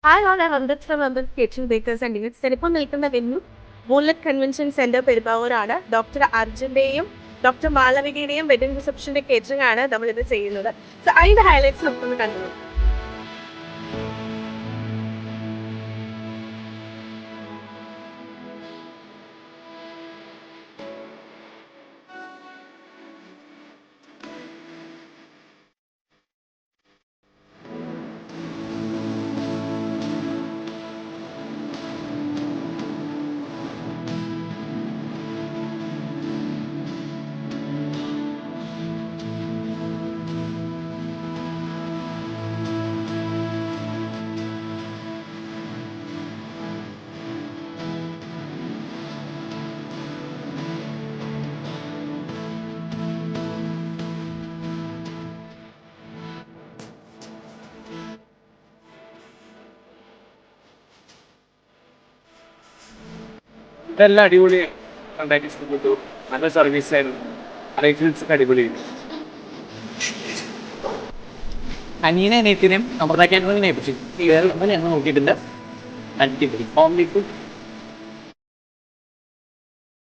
Hi all, I'm Amritsar Member Catering Bakers and Units. ചിലപ്പോൾ നിൽക്കുന്ന venue bullet convention centre പെരുമ്പാവൂരാണ്. Doctor അർജുൻ്റെയും doctor മാളവികയുടെയും വെഡിങ് റിസപ്ഷന്റെ കേറ്ററിംഗ് ആണ് നമ്മളിത് ചെയ്യുന്നത്. സോ അതിന്റെ ഹൈലൈറ്റ്സ് നമുക്കൊന്ന് കണ്ടു. ഇതെല്ലാം അടിപൊളി നന്നായിട്ട് ഇഷ്ടപ്പെട്ടു. നല്ല സർവീസ് ആയിരുന്നു. അറേഞ്ച്മെന്റ്സ് ഒക്കെ അടിപൊളിയായിരുന്നു. അനിയനെ അനിയത്തിനെയും നമ്മുടെ കാറ്ററിംഗിനെ ഏൽപ്പിച്ചു. നോക്കിയിട്ടുണ്ട്. അടിപൊളി ഹോം